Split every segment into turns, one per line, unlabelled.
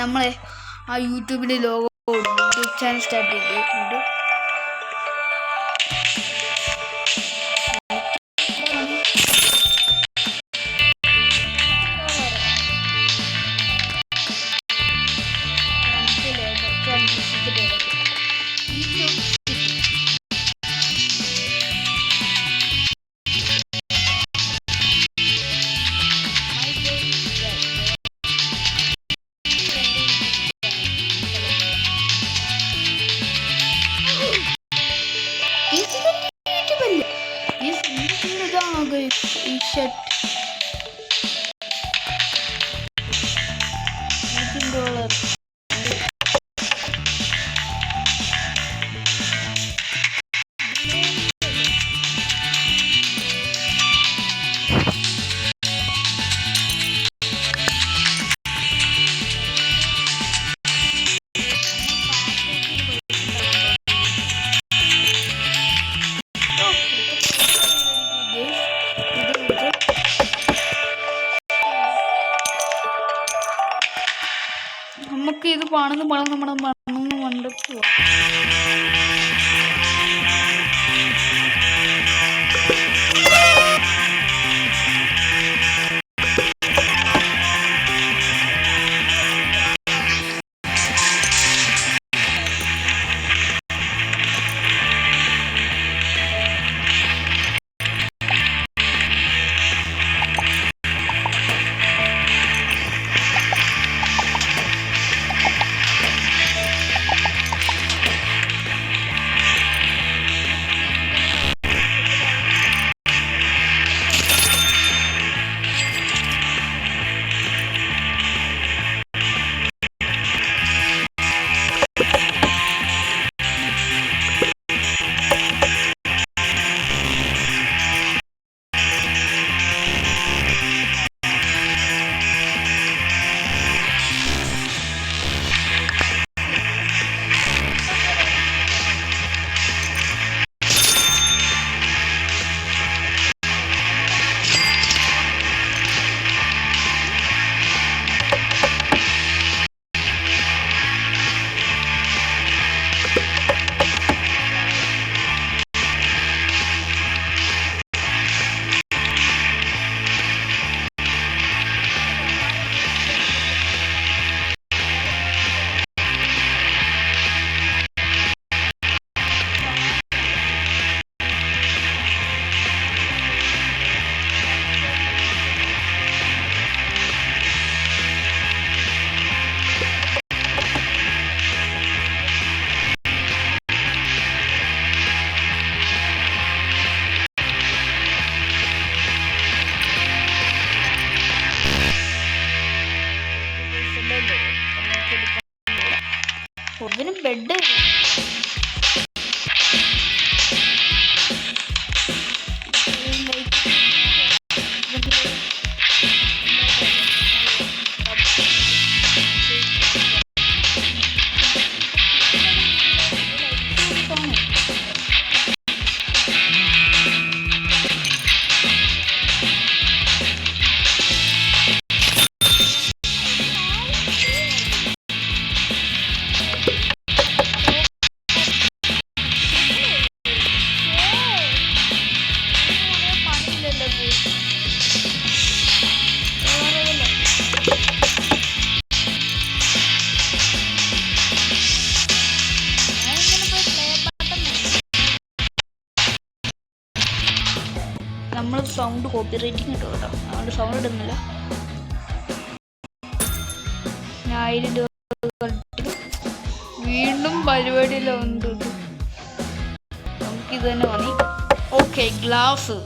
നമ്മളെ ആ യൂട്യൂബിലെ ലോഗോ യൂട്യൂബ് ചാനൽ സ്റ്റാർട്ട് ചെയ്തിട്ടുണ്ട്. നമുക്ക് ഇത് പണിന്ന് മണ്ടക്ക് ഒന്നിനും ബെഡ് നമ്മൾ സൗണ്ട് കോപ്പി റൈറ്റിംഗ് കിട്ടും കേട്ടോ. അതുകൊണ്ട് സൗണ്ട് ഇടുന്നില്ല. ഞാൻ 1000 രൂപ വീണ്ടും പരിപാടിയെല്ലാം ഉണ്ട്. നമുക്കിത് തന്നെ മതി. ഓക്കെ, ഗ്ലാസ്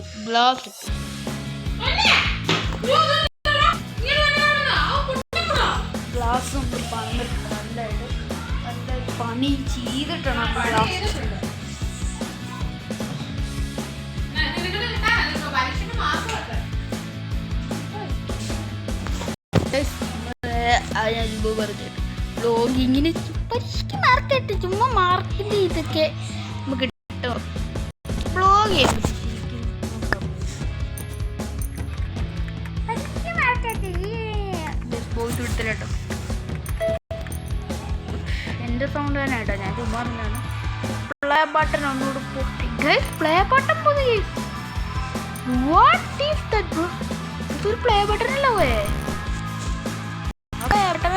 നമുക്ക് പണി നല്ല പണി ചെയ്തിട്ടാണ് ഗ്ലാസ്. ബ്ലോഗിങ്ങിന് പരിശീലിക്ക് മാർക്കിട്ട് ചുമ്മാ മാർക്കിൻ്റെ ഇതൊക്കെ നമുക്ക് കിട്ടും. ബ്ലോഗ് ചെയ്യാൻ പോയിട്ട് എടുത്തില്ല കേട്ടോ. ബട്ടൺ ഒന്നുകൂടെ പൊട്ടി. പ്ലേ ബട്ടൺ പോയി. What is that bro? ഇതൊരു പ്ലേ ബട്ടൺ അല്ല പോയേ.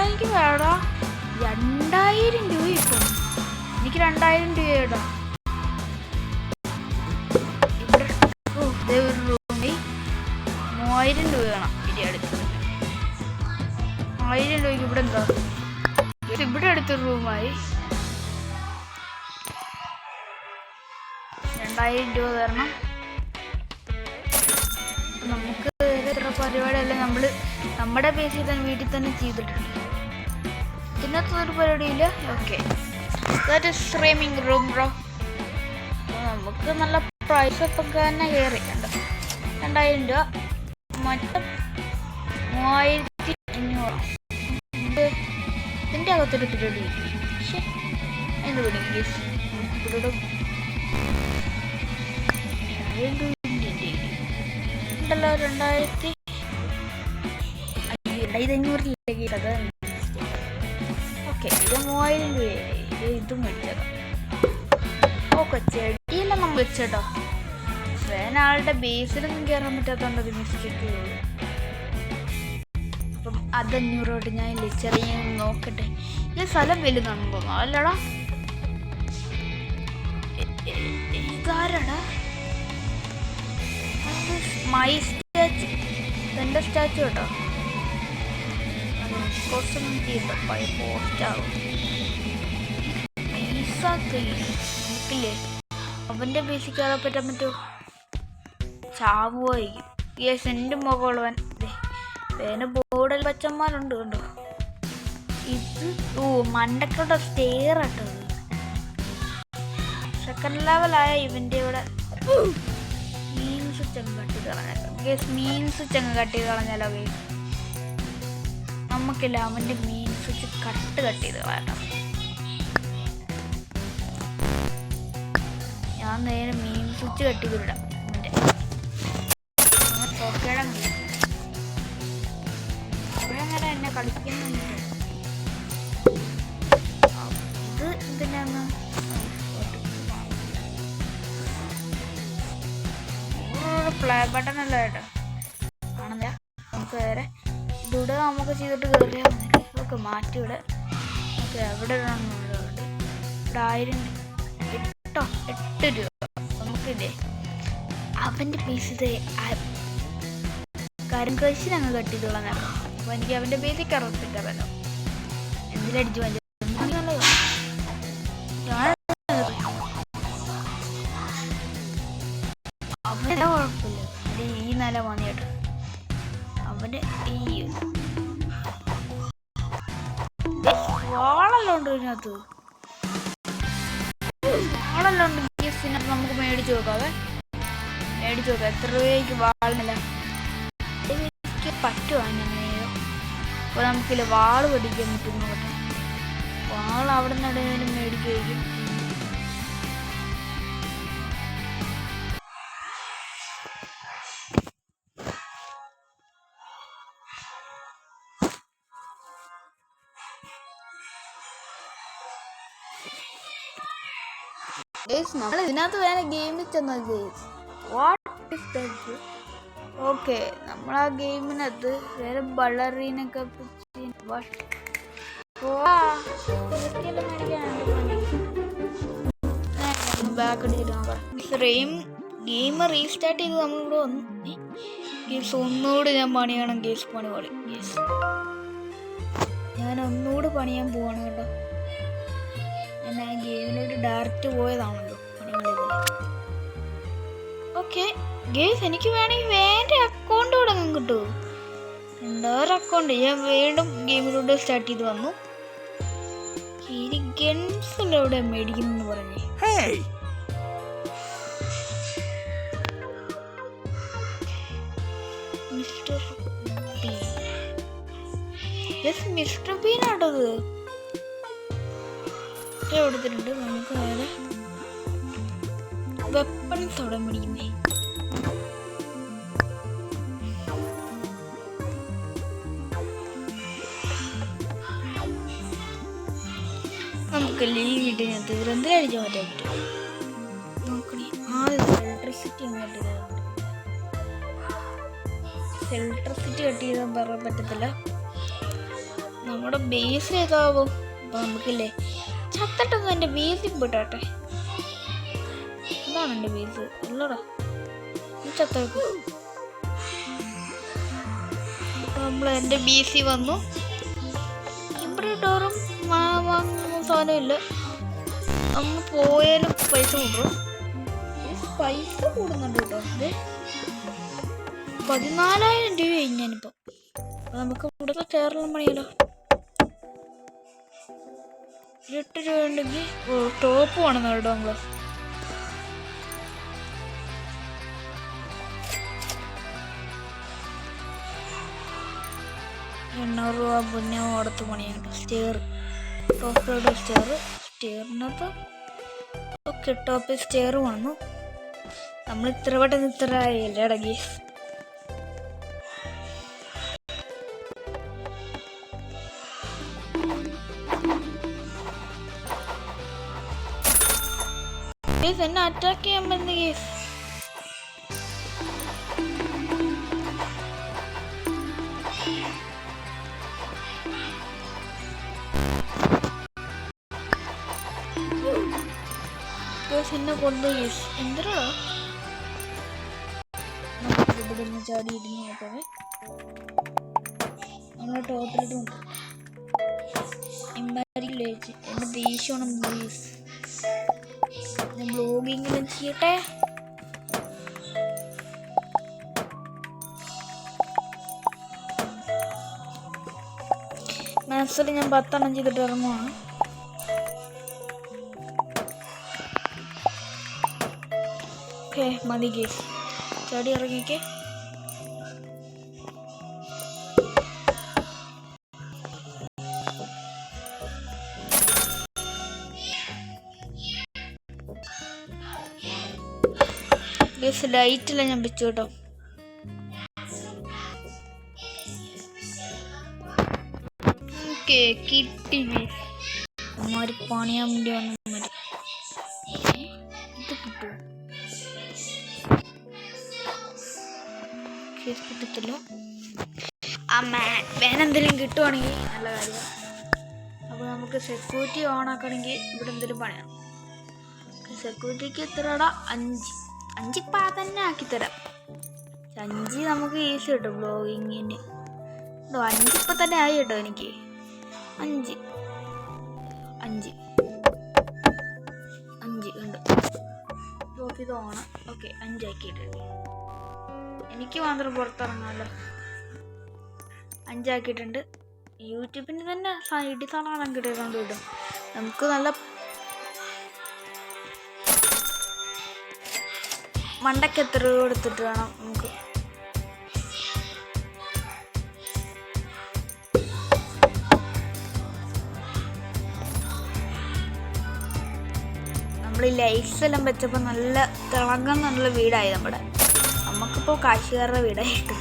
എനിക്ക് വേടാ 2000 രൂപ ഇപ്പം. എനിക്ക് 2000 രൂപ. ഇവിടെ ഒരു റൂമിൽ 3000 രൂപ വേണം. ഇനി അടുത്ത് 1000 രൂപയ്ക്ക് ഇവിടെ എന്താ? ഇവിടെ അടുത്തൊരു റൂമായി 2000 രൂപ തരണം. നമുക്ക് എത്ര പരിപാടിയെല്ലാം നമ്മൾ നമ്മുടെ പേസിൽ തന്നെ വീട്ടിൽ തന്നെ ചെയ്തിട്ടുണ്ട്. ഇതിനകത്ത് ഒരു പരിപാടിയില്ല. Okay, that is streaming room bro. നമുക്ക് നല്ല പ്രൈസ് ഒക്കെ തന്നെ കയറി. 2000 രൂപ മൊത്തം 3500. ഇതിൻ്റെ അകത്തൊരു പരിപാടി. പക്ഷേ എന്ത് പിടിക്കും ഇവിടെ ഉണ്ടല്ലോ 2500 അത്. ഓക്കെ, ഇത് 3000 രൂപയായി. ഇതും മേടിച്ചേക്കാം. ഓക്കെ, ചെടിയെല്ലാം നമ്മൾ വെച്ചേട്ടോ. വേനാളുടെ ബേസിലൊന്നും കയറാൻ പറ്റാത്തതുകൊണ്ട് ഒരു മിസ്റ്റേക്ക് ഉള്ളൂ. അപ്പം 500 തൊട്ട് ഞാൻ ചെറിയ നോക്കട്ടെ. ഈ സ്ഥലം വലുതാണെന്ന് തോന്നുന്നു. അല്ലടാ, ഇതാരടാ? മൈ സ്റ്റാച്ചു, എൻ്റെ സ്റ്റാച്ചു കേട്ടോ. കുറച്ചൊന്നും ചെയ്യണ്ട, പോസ്റ്റാകും. എനിക്കില്ലേ അവൻ്റെ ബേസിൽ കയറാൻ പറ്റാൻ പറ്റുമോ? ചാവുമായിരിക്കും. യെസ്, എൻ്റെ മുകളുവൻ വേന ബോർഡിൽ പച്ചന്മാരുണ്ട് കണ്ടോ. ഇത് മണ്ടക്കോട്ട സ്റ്റെയർ ആട്ടോ. സെക്കൻഡ് ലെവലായ ഇവൻ്റെ ഇവിടെ മീൻ സ്വിച്ച് അങ്ങ് കട്ട് ചെയ്ത് കളഞ്ഞാലോ ഗേസ്. മീൻ സ്വിച്ച് അങ്ങ് കട്ട് ചെയ്ത് കളഞ്ഞാലോ ഗേസ്. നമുക്കില്ല അവൻ്റെ മീൻ സ്വിച്ച് കട്ട് ചെയ്ത് കളയാം. ഞാൻ നേരെ മീൻ സ്വിച്ച് കട്ട് ചെയ്ത് വിടാം. അവൻ്റെ ഓക്കേടാ അങ്ങനെ എന്നെ കളിക്കുന്നുണ്ട്. ഇത് എന്തിനാന്ന് പ്ലേ ബട്ടൺ അല്ല കേട്ടോ. ആണെന്നില്ല, നമുക്ക് വേറെ ഇതിവിടെ നമുക്ക് ചെയ്തിട്ട് കയറിയാൽ മതി. ഓക്കെ, മാറ്റിവിടെ. ഓക്കെ, എവിടെ ഇടണം? ഇവിടെ 1000 8 രൂപ. നമുക്കില്ലേ അവൻ്റെ പീസ് ഇത് കരിങ്കശിന് അങ്ങ് കട്ട് ചെയ്ത് കളഞ്ഞേക്കാം. അപ്പോൾ എനിക്ക് അവൻ്റെ ബേസിൽ കറപ്പിട്ടല്ലോ. എന്തിലടിച്ചു നല്ലത് അവൻ്റെ കുഴപ്പമില്ല. അവൻ്റെ ഈ നില മതിയായിട്ട് അവൻ്റെ ഈ വാളെല്ലാം ഉണ്ട്. ഇതിനകത്ത് വാളെല്ലാം ഉണ്ട്. ഇതിനകത്ത് നമുക്ക് മേടിച്ചു നോക്കാവേ. മേടിച്ചു നോക്കാം എത്ര രൂപയ്ക്ക് വാളിനില്ല പറ്റുവാണ്. അപ്പോൾ നമുക്കില്ല വാള് പഠിക്കാൻ പറ്റുന്നു. കേട്ടോ, വാൾ അവിടെ നിന്ന് മേടിക്കുകയും നമ്മൾ ഇതിനകത്ത് വേറെ ഗെയിമിൽ ചെന്നത്. ഓക്കെ, നമ്മൾ ആ ഗെയിമിനകത്ത് വേറെ ബളറീനൊക്കെ ഗെയിം റീസ്റ്റാർട്ട് ചെയ്ത് നമ്മളിവിടെ വന്നു. ഗേസ് ഒന്നുകൂടെ ഞാൻ പണിയണം. ഗേസ് പണി ഗേസ് ഞാൻ ഒന്നുകൂടെ പണിയാൻ പോവാണ് കേട്ടോ. ഞാൻ ആ ഗെയിമിലോട്ട് ഡയറക്റ്റ് പോയതാണല്ലോ പണികളിൽ. ഓക്കെ ഗേസ്, എനിക്ക് വേണമെങ്കിൽ വേറെ അക്കൗണ്ട് തുടങ്ങും കിട്ടുമോ? വേറെ അക്കൗണ്ട് ഞാൻ വീണ്ടും ഗെയിമിലൂടെ സ്റ്റാർട്ട് ചെയ്ത് വന്നു. ഈ ഗൺസ് എവിടെ മേടിക്കുന്നെന്ന് പറഞ്ഞേ. മിസ്റ്റർ ബീൻ ആട്ടത് കൊടുത്തിട്ടുണ്ട്. നമുക്ക് വേറെ വെപ്പൺസ് അവിടെ മേടിക്കുന്നേ. നമുക്ക് ലീവ് കിട്ടി ഞാൻ തീരെന്തിനടിച്ചാൽ പറ്റാൻ പറ്റും. നോക്കണേ. ഇലക്ട്രിസിറ്റി കട്ട് ചെയ്താൽ പറയാൻ പറ്റത്തില്ല. നമ്മുടെ ബേസ് ഏതാവും? അപ്പോൾ നമുക്കില്ലേ ചത്തട്ടൊന്നും എൻ്റെ ബേസിൽ പോയിട്ടെ. അതാണ് എൻ്റെ ബേസ്. അല്ലടാ ചത്തക്ക്. നമ്മൾ എൻ്റെ ബേസിൽ വന്നു. ഇവിടെ ഡോറും സാധനമില്ല. നമ്മൾ പോയാലും പൈസ കൂടും. പൈസ കൂടുന്നുണ്ട് കേട്ടോ. ഇത് 14,000 രൂപ ഞാനിപ്പോൾ. നമുക്ക് കൂടുതൽ ചേർന്ന് പണിയല്ലോ. 8 രൂപ ഉണ്ടെങ്കിൽ ടോപ്പ് വേണമെന്ന് കേട്ടോ. നമ്മൾ 800 രൂപ പിന്നെ അടുത്ത് പണിയാണ്. സ്റ്റെയർ ടോപ്പിലോട്ട് സ്റ്റെയറിനകത്ത് ഓക്കെ. ടോപ്പ് സ്റ്റെയർ വന്നു. നമ്മൾ ഇത്ര പെട്ടെന്ന് ഇത്ര ആയില്ലേ ഇടയ്ക്ക്. എന്നെ അറ്റാക്ക് ചെയ്യാൻ പറ്റുന്ന കേസ്. എന്നെ കൊണ്ടു കേസ്. എന്തിനാ ഇവിടെ നിന്ന് ചാടി ഇരുന്ന് നോക്കവേ. നമ്മളെ ടോപ്പിലിട്ടുണ്ട് ഇമ്മാരില്ലേച്ച്. എൻ്റെ ദേഷ്യമാണ് കേസ്. ഞാൻ ബ്ലോഗിങ്ങിലും ചെയ്യട്ടെ. മാത്സിൽ ഞാൻ 10 ചെയ്തിട്ട് ഇറങ്ങുവാണ്. ഓക്കെ മതി കേസ്. ചാടി ഇറങ്ങിക്കേ. ലൈറ്റില്ല ഞാൻ വെച്ചു കേട്ടോ. ഓക്കെ കിട്ടി. അമ്മമാര് പണിയാൻ വേണ്ടി വന്ന ഇത് കിട്ടുമോ? കിട്ടത്തില്ല. വേനെന്തെങ്കിലും കിട്ടുവാണെങ്കിൽ നല്ല കാര്യമാണ്. അപ്പോൾ നമുക്ക് സെക്യൂരിറ്റി ഓൺ ആക്കണമെങ്കിൽ ഇവിടെ എന്തെങ്കിലും പണിയാണ്. സെക്യൂരിറ്റിക്ക് എത്രടാ? 5 തന്നെ ആക്കിത്തരാം. 5 നമുക്ക് ഈസി കിട്ടും ബ്ലോഗിങ്ങിന്. 5 ഇപ്പം തന്നെ ആയി കേട്ടോ എനിക്ക്. 5 ഉണ്ട്. ടോപ്പ് ഇത് ഓണം. ഓക്കെ 5 ആക്കിയിട്ടുണ്ട്. എനിക്ക് മാത്രം പുറത്തിറങ്ങാമല്ലോ. 5 ആക്കിയിട്ടുണ്ട്. യൂട്യൂബിന് തന്നെ സൈഡിൽ സാധനം കിട്ടിയതുകൊണ്ട് കിട്ടും. നമുക്ക് നല്ല മണ്ടയ്ക്ക് എത്ര രൂപ കൊടുത്തിട്ട് വേണം നമുക്ക്. നമ്മൾ ഈ ലൈറ്റ്സ് എല്ലാം വെച്ചപ്പോൾ നല്ല തിളങ്ങുന്ന നല്ല വീടായി നമ്മുടെ. നമുക്കിപ്പോൾ കാശുകാരുടെ വീടായിട്ട്.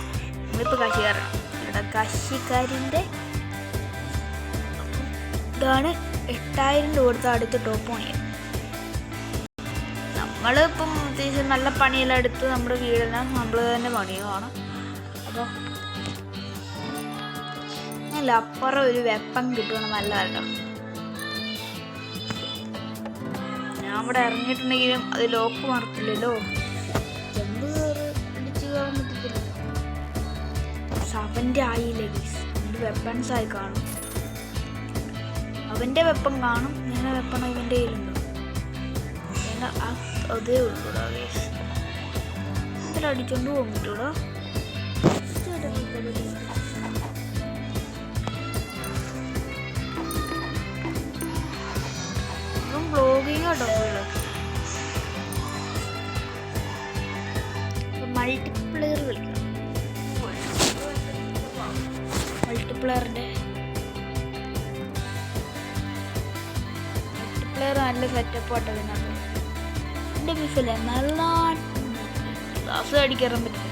നമ്മളിപ്പോൾ കാശുകാരാണ്. ഇവിടെ കാശിക്കാരിൻ്റെ ഇതാണ്. 8000 രൂപ കൊടുത്ത് അടുത്ത് ടോപ്പ് പണിയാണ്. നമ്മളിപ്പം അത്യാവശ്യം നല്ല പണിയെല്ലാം എടുത്ത് നമ്മുടെ വീടെല്ലാം നമ്മൾ തന്നെ പണിയുവാണ്. അപ്പോൾ നല്ല അപ്പുറം ഒരു വെപ്പൺ കിട്ടുകയാണ്. നല്ല കേട്ടോ. ഞാൻ ഇവിടെ ഇറങ്ങിയിട്ടുണ്ടെങ്കിലും അത് ലോക്ക് മറത്തില്ലല്ലോ. ജമ്പ് അടിച്ചു കയറാൻ പറ്റത്തില്ല. അവൻ്റെ ആയില്ലേ ഗീസ്. എൻ്റെ വെപ്പൺസ് ആയി കാണും. അവൻ്റെ വെപ്പൺ കാണും. ഞാൻ വെപ്പൺ ഇവൻ്റെ കയ്യിലുണ്ടോ? അതേ ഉള്ളൂടാ ഗീസ്. ഇതിൽ അടിച്ചോണ്ട് പോകാൻ പറ്റൂടാ. ബ്ലോഗിങ് കേട്ടോ. മൾട്ടിപ്ലെയർ കളിക്കണം. മൾട്ടിപ്ലെയർ നല്ല സെറ്റപ്പ് ആട്ടോ. ഇതിനകത്ത് എൻ്റെ മിസ്സല്ലേ നല്ല ഗ്ലാസ് അടിക്കറാൻ പറ്റില്ല.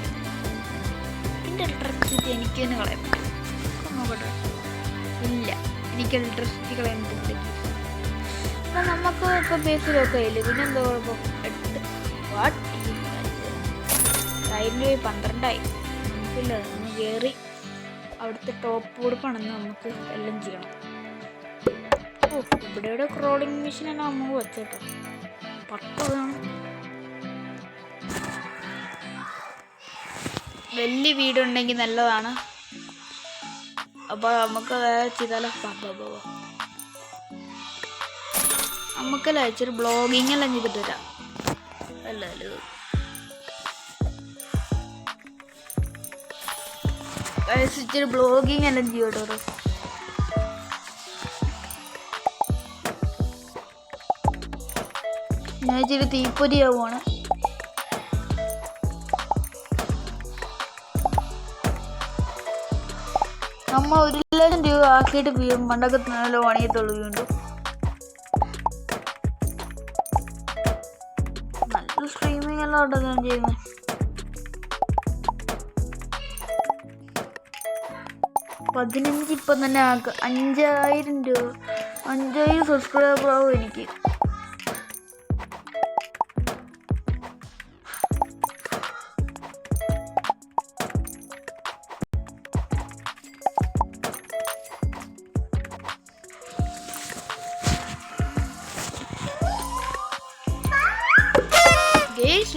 എൻ്റെ ഇലക്ട്രിസിറ്റി എനിക്ക് തന്നെ കളയാൻ പറ്റും. നോക്കട്ടെ. ഇല്ല, എനിക്ക് ഇലക്ട്രിസിറ്റി കളയാൻ പറ്റില്ല. അപ്പം നമുക്ക് ഇപ്പോൾ ബേസിലൊക്കെ ഇല്ല. പിന്നെ എന്താ കുഴപ്പം? ടൈമിൽ 12 നമുക്കില്ല. ഒന്ന് കയറി അവിടുത്തെ ടോപ്പ് കൂടെ പണിന്ന് നമുക്ക് എല്ലാം ചെയ്യണം. ഓ, ഇവിടെ ക്രോളിംഗ് മെഷീനാണ് അമ്മ വെച്ചേട്ടോ. 10 വലിയ വീടുണ്ടെങ്കിൽ നല്ലതാണ്. അപ്പോൾ നമുക്ക് ചെയ്താലോ? നമുക്കല്ല ഇച്ചിരി ബ്ലോഗിങ് എല്ലാം ചെയ്തിട്ട് തരാം. അല്ലല്ലോ ഇച്ചിരി ബ്ലോഗിങ് എല്ലാം ചെയ്യോട്ടോ. ഞാൻ ഇച്ചിരി തീപ്പൊരിയാവുകയാണ്. നമ്മ 1,00,000 രൂപ ആക്കിയിട്ട് മണ്ടൊക്കെ നല്ല പണിയത്തുള്ളൂ. വീണ്ടും നല്ല സ്ട്രീമിങ് എല്ലാം ഉണ്ടോ ഞാൻ ചെയ്യുന്നത്. 15 ഇപ്പം തന്നെ ആക്കുക. 5,000 രൂപ 5,000 സബ്സ്ക്രൈബർ ആവും എനിക്ക്.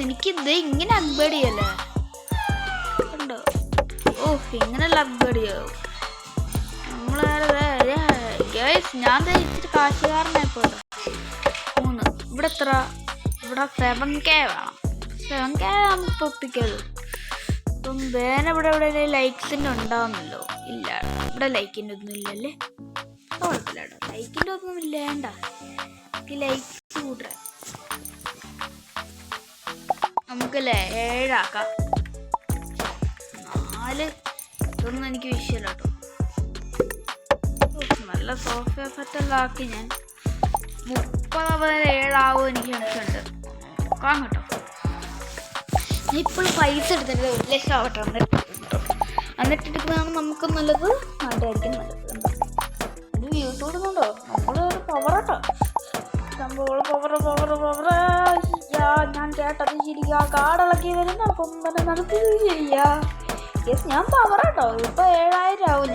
എനിക്കിത് ഇങ്ങനെ അപ്ഗ്രേഡ് ചെയ്യല്ലേ ഉണ്ടോ? ഓ, ഇങ്ങനെയല്ല അപ്ഗ്രേഡ് ചെയ്യാവും ഞാൻ ഇച്ചിരി കാശുകാരനായിപ്പോ. 3 ഇവിടെ എത്ര? ഇവിടെ 7K വേണം. 7K നമുക്ക് ഒപ്പിക്കല്ലോ. ഇപ്പം വേറെ ഇവിടെ ലൈക്സിൻ്റെ ഉണ്ടാവുന്നല്ലോ. ഇല്ല, ഇവിടെ ലൈക്കിൻ്റെ ഒന്നും ഇല്ലല്ലേ. കുഴപ്പമില്ല, ലൈക്കിൻ്റെ ഒന്നും ഇല്ലേണ്ട. ലൈക്സ് കൂട്ടേ നമുക്കല്ലേ 7 ആക്കാം. 4 ഇതൊന്നും എനിക്ക് വിഷയമില്ല കേട്ടോ. നല്ല സോഫ സെറ്റെല്ലാം ആക്കി ഞാൻ 30 ആവും എനിക്ക് കണക്കുണ്ട്. നോക്കാം കേട്ടോ. ഞാൻ ഇപ്പോൾ പൈസ എടുത്തിട്ട് 1,00,000 ആവട്ടെ. എന്നിട്ട് എടുക്കുന്നതാണ് നമുക്ക് നല്ലത്. അതായിരിക്കും നല്ലത്. ഇത് വ്യൂസ് കൊടുക്കുന്നുണ്ടോ? നമ്മളൊരു പവറട്ടോ. സംഭവം പവർ ഞാൻ കേട്ടത് ശരിയാ. കാടിളക്കി വരുന്ന കൊമ്പനെ നടത്തിയത് ശരിയാ. യെസ്, ഞാൻ പവറാട്ടോ. ഇപ്പം 7,000 ആവും.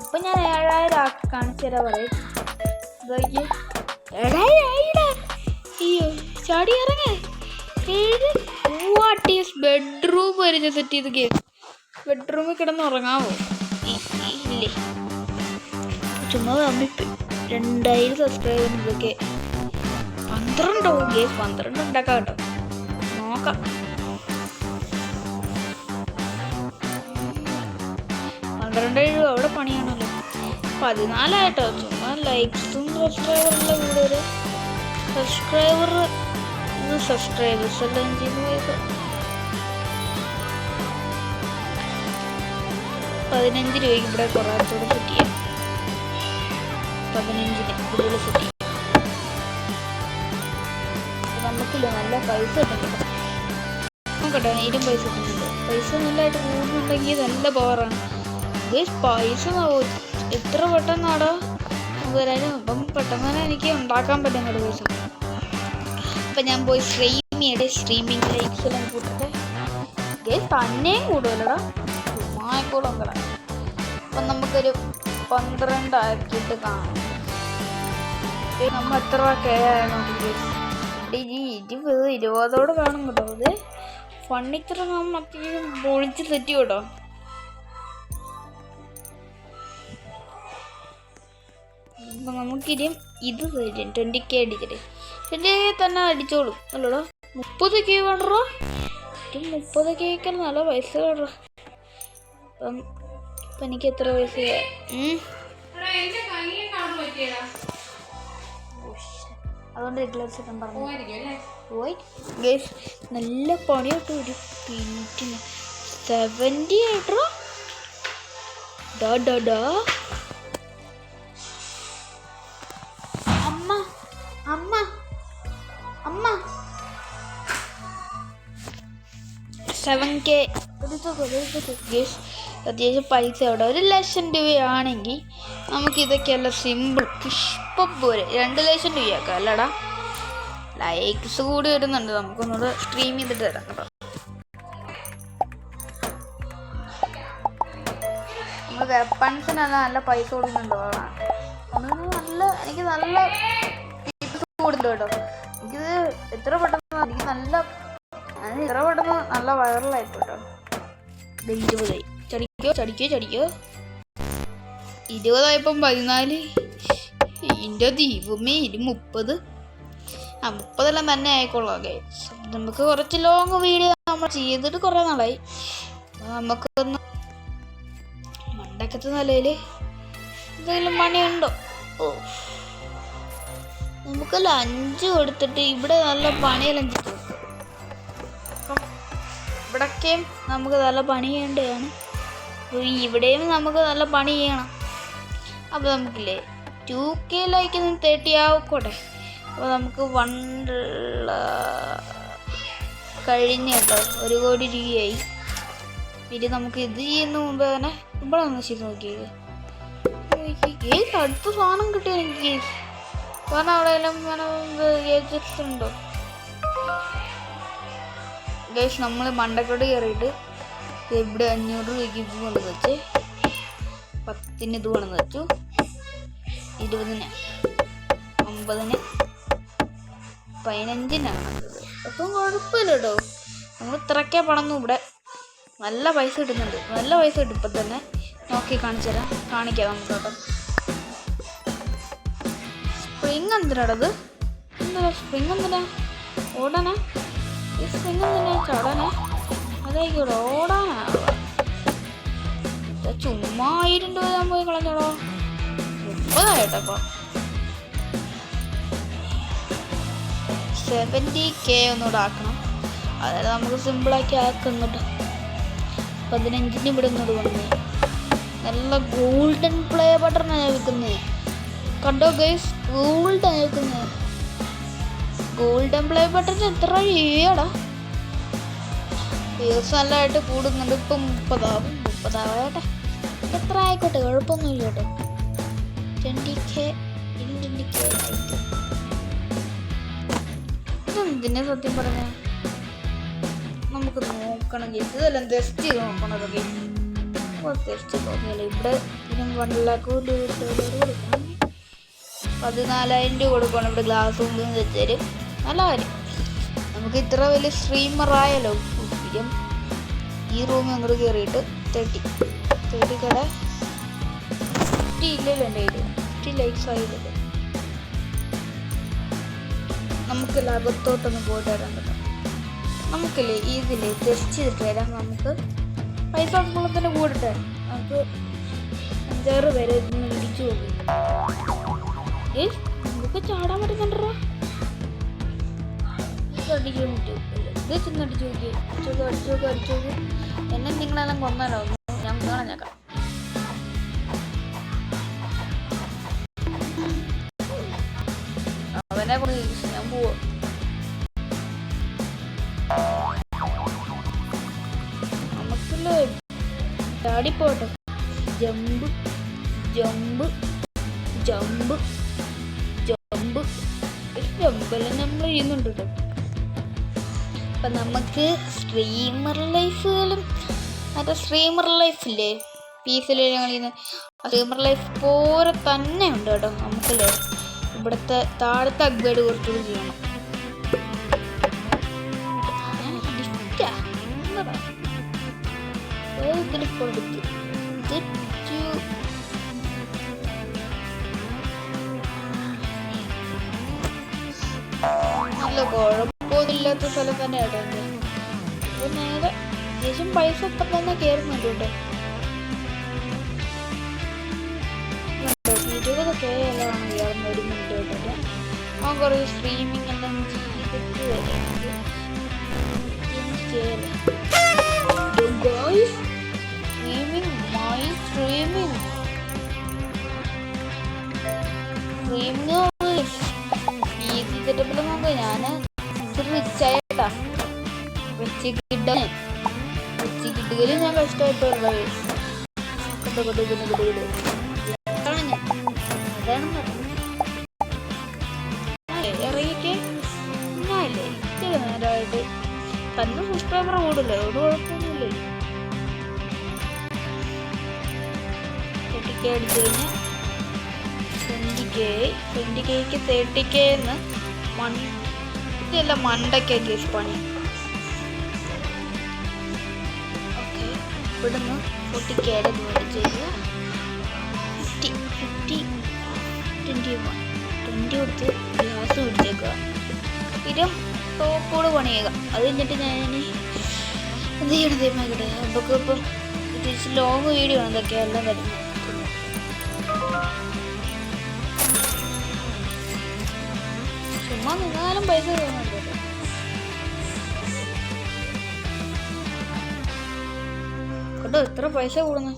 ഇപ്പം ഞാൻ 7,000 ആക്കി കാണിച്ചു തരാം. പറയും 7,000 അയ്യോ ചാടി ഇറങ്ങേ. 7 ബെഡ്റൂം വരെ സെറ്റ് ചെയ്ത് കേസ്. ബെഡ്റൂമിൽ കിടന്ന് ഉറങ്ങാവോ? ഇല്ലേ, ചുമ്മാ അമ്മിപ്പ്. 2,000 സബ്സ്ക്രൈബർ. ഇതൊക്കെ 12 കേസ്. 12 ഉണ്ടാക്കാം കേട്ടോ. നോക്കാം. 12 രൂപ അവിടെ പണിയാണല്ലോ. 14 ആയിട്ടോ. ചുമ്മാ ലൈക്സും സബ്സ്ക്രൈബറുള്ള വീട്. സബ്സ്ക്രൈബേഴ്സ് എല്ലാം ചെയ്ത് പോയത് 15 രൂപയ്ക്ക് ഇവിടെ കുറച്ചുകൂടെ സെറ്റ് ചെയ്യാം. 15 കൂടുതൽ സെറ്റ് ചെയ്യാം. നമുക്കില്ല നല്ല പൈസ കിട്ടുന്നുണ്ട്. നോക്കട്ടെ, 1000 പൈസ കിട്ടുന്നുണ്ട്. പൈസ നല്ലതായിട്ട് കൂടുന്നുണ്ടെങ്കിൽ നല്ല പവറാണ്. പൈസ എത്ര പെട്ടെന്നാടോ വരാനും. അപ്പം പെട്ടെന്ന് തന്നെ എനിക്ക് ഉണ്ടാക്കാൻ പറ്റുന്നുണ്ട് പൈസ. അപ്പം ഞാൻ പോയി സ്ട്രീമിങ് ലൈക്സ് എല്ലാം കൂട്ടട്ടെ. തന്നെയും കൂടുതലടാ, ചുമ്മാക്കൂടും കട. അപ്പം നമുക്കൊരു 12 ആക്കിയിട്ട് കാണാം. നമ്മൾ എത്ര രൂപ നോക്കി 20 കാണും കേട്ടോ. അത് ഫണ്ണിത്ര നമ്മൾ അത്യാവശ്യം പൊളിച്ച് സെറ്റ് കേട്ടോ. അപ്പം നമുക്കിനി ഇത് തരും 20K അടിച്ചിട്ട് 20K തന്നെ അടിച്ചോളും അല്ലോടാ. 30K വേണ്ടോ? 30K നല്ല പൈസ വേണ്ടോ. അപ്പം ഇപ്പം എനിക്ക് എത്ര പൈസ? അതുകൊണ്ട് റെഗുലർ പറഞ്ഞു പോയി. നല്ല പണിയായിട്ട് ഒരു പിന്നിന് 70 ആയിട്ടോ. അമ്മ 7K അത്യാവശ്യം പൈസ അവിടെ. 1,00,000 രൂപയാണെങ്കിൽ നമുക്കിതൊക്കെയല്ല സിമ്പിൾ പുഷ്പം പോലെ. 2,00,000 രൂപയാക്കാം അല്ലടാ. ലൈക്സ് കൂടി വരുന്നുണ്ട്. നമുക്കൊന്നുകൂടെ സ്ട്രീം ചെയ്തിട്ട് തരാം കേട്ടോ. നമ്മൾ വെപ്പൺസിനല്ല നല്ല പൈസ കൊടുക്കുന്നുണ്ടോ? എനിക്ക് നല്ല ടിപ്സ് കൊടുത്തിട്ടുണ്ട് കേട്ടോ. എനിക്കിത് എത്ര പെട്ടെന്ന് നല്ല വൈറലായിപ്പോ കേട്ടോ. 20 ചടിക്കോ 20 14. ഇതിൻ്റെ ദീപമേ 30. 30 തന്നെ ആയിക്കോളാം. നമുക്ക് കുറച്ച് ലോങ് വീഡിയോ നമ്മൾ ചെയ്തിട്ട് കുറേ നാളായി. നമുക്കൊന്ന് മണ്ടക്കത്തെ നിലയിൽ എന്തെങ്കിലും പണിയുണ്ടോ? നമുക്ക് ലഞ്ച് കൊടുത്തിട്ട് ഇവിടെ നല്ല പണിയെല്ലാം കിട്ടും. ഇവിടൊക്കെയും നമുക്ക് നല്ല പണി ചെയ്യേണ്ടതാണ്. ഇവിടെയും നമുക്ക് നല്ല പണി ചെയ്യണം. അപ്പോൾ നമുക്കില്ലേ 2K ലൈക്ക് 30 ആവട്ടെ. അപ്പോൾ നമുക്ക് കഴിഞ്ഞ കേട്ടോ 1 കോടി രൂപയായി. പിന്നെ നമുക്ക് ഇത് ചെയ്യുന്ന മുമ്പ് തന്നെ ഇവിടെ ഒന്ന് ചെയ്ത് നോക്കിയത് അടുത്ത സാധനം കിട്ടിയ എനിക്ക് കാരണം അവിടെ ഉണ്ടോ ഗൈസ്? നമ്മൾ മണ്ടക്കോട് കയറിയിട്ട് ഇവിടെ 500 രൂപയ്ക്ക് ഇത് കൊണ്ടുവന്ന് വെച്ച് 10-ന് ഇത് കൊണ്ടുവന്ന് വെച്ചു, 20-ന് 50-ന് 15-നാണ്. അപ്പം കുഴപ്പമില്ല കേട്ടോ. നമ്മൾ ഇത്രയ്ക്കേ പണന്നു. ഇവിടെ നല്ല പൈസ കിട്ടുന്നുണ്ട്. നല്ല പൈസ കിട്ടും. ഇപ്പം തന്നെ നോക്കി കാണിക്കാം നമുക്ക് കേട്ടോ. സ്പ്രിങ് എന്തിനാടത്? സ്പ്രിങ് എന്തിനാ? ഓടാനാ? ഈ സ്പ്രിങ് എന്തിനാ? ചടാനാ? അതായിക്കോട്ടെ, ഓടാനാ. ചുമ്മാ 1000 രൂപ ഞാൻ പോയി കളഞ്ഞോടോ. 30 ആയിട്ടപ്പോൾ 70K ഒന്നുകൂടെ ആക്കണം. അതായത് നമുക്ക് സിമ്പിളാക്കി ആക്കുന്നുണ്ട്. 15-ന് ഇവിടെ ഒന്നുകൂടെ വന്നേ. നല്ല ഗോൾഡൻ പ്ലേ ബട്ടണാണ് ഞാൻ വെക്കുന്നത്. കണ്ടോ ഗൈസ്? ഗോൾഡാണ് വെക്കുന്നത്. ഗോൾഡൻ പ്ലേ ബട്ടൺ എത്ര രൂപയാടാ? വ്യൂസ് നല്ലതായിട്ട് കൂടുന്നുണ്ട്. ഇപ്പം 30 ആവട്ടെ, എത്ര ആയിക്കോട്ടെ, കുഴപ്പമൊന്നുമില്ല കേട്ടോ. 20K ആയിട്ട് ഇതെന്തിനാ സത്യം പറഞ്ഞ? നമുക്ക് നോക്കണം ഗൈസ്. ഇതെല്ലാം ടെസ്റ്റ് ചെയ്ത് നോക്കണതൊക്കെ. ടെസ്റ്റ് തോന്നിയല്ലോ. ഇവിടെ ഇതിനും 1 ലക്ഷം കൊടുക്കണം. 14,000 രൂപ കൊടുക്കണം. ഇവിടെ ഗ്ലാസ് കൊണ്ടുവന്ന് വെച്ചാൽ നല്ല കാര്യം. നമുക്ക് ഇത്ര വലിയ സ്ട്രീമറായാലോ. ഈ റൂമിൽ ഒന്നുകൂടെ കയറിയിട്ട് 30 കട 50 ഇല്ലല്ലോ എൻ്റെ കയ്യിൽ. 50 ലൈക്സ് ആയില്ലല്ലോ. നമുക്ക് അകത്തോട്ടൊന്ന് പോയിട്ട് വരാൻ പറ്റും. നമുക്കില്ലേ ഇതിൽ ടെസ്റ്റ് ചെയ്തിട്ട് വരാം. നമുക്ക് പൈസ തന്നെ കൂടട്ടെ. നമുക്ക് 5-6 പേരെ ഇന്ന് ഇടിച്ചു പോകും. നമുക്ക് ചാടാൻ പറ്റുന്നുണ്ടോ? അടിക്കാൻ പറ്റും. ഇത് ചെന്ന് അടിച്ചു നോക്കി. അടിച്ചു നോക്കി. എന്നെ നിങ്ങളെല്ലാം കൊന്നാലോ? ഞാൻ കളഞ്ഞേക്കാം. അവനെ കുറിച്ച് ഞാൻ പോവാ. നമുക്കല്ലേ ചാടിപ്പോട്ടെ. ജമ്പ് ജമ്പെല്ലാം നമ്മൾ ചെയ്യുന്നുണ്ട് കേട്ടോ. അപ്പം നമുക്ക് സ്ട്രീമർ ലൈഫുകളും മറ്റേ സ്ട്രീമർ ലൈഫില്ലേ പീസിലെ കളിയുന്ന സ്ട്രീമർ ലൈഫ് പോലെ തന്നെ ഉണ്ട് കേട്ടോ. നമുക്കല്ലേ ഇവിടുത്തെ താഴത്തെ അപ്ഗ്രേഡ് കുറച്ചുകൂടി ചെയ്യണം. നല്ല കുഴപ്പമൊന്നുമില്ലാത്ത സ്ഥലം തന്നെ കേട്ടോ. അപ്പോൾ നേരെ അത്യാവശ്യം പൈസ ഇപ്പം തന്നെ കയറുന്നുണ്ട് കേട്ടോ. 20K എല്ലാം കയറുന്ന 1 മിനിറ്റ് കേട്ടോ. ആ കുറച്ച് സ്ട്രീമിങ് എല്ലാം ചെയ്തിട്ട് വരാം. ഈസി സെറ്റപ്പിൽ നോക്കുക. ഞാൻ റിച്ചായിട്ടാ വെച്ച് കിട്ടുകയും ഞാൻ കഷ്ടമായിട്ടുള്ള ഇറങ്ങിക്കേ ചെറുതായിട്ട് തന്നെ സബ്സ്ക്രൈബർ കൂടില്ല, അതുകൊണ്ട് കുഴപ്പമൊന്നുമില്ല. 30K അടിച്ചു കഴിഞ്ഞാൽ 20Kക്ക് 30K എന്ന് ഇതെല്ലാം മണ്ടയ്ക്ക് ഗീസ് പണി. ഓക്കെ, ഇവിടുന്ന് 40K മേടിച്ച് ചെയ്യുക. 20 കൊടുത്ത് ഗ്ലാസ് പിടിച്ചേക്കുക. സ്ഥിരം ടോപ്പോട് പണിയുക. അത് കഴിഞ്ഞിട്ട് ഞാൻ എന്ത് ചെയ്യണതേമായിക്കട്ടെ. നമുക്ക് ഇപ്പം തിരിച്ച് ലോങ് വീഡിയോ ആണ് ഇതൊക്കെ എല്ലാം വരുന്നത്. ചുമ്മാ നിന്നാലും പൈസ തോന്നുന്നുണ്ട്. കേട്ടോ എത്ര പൈസ കൂടുന്നു.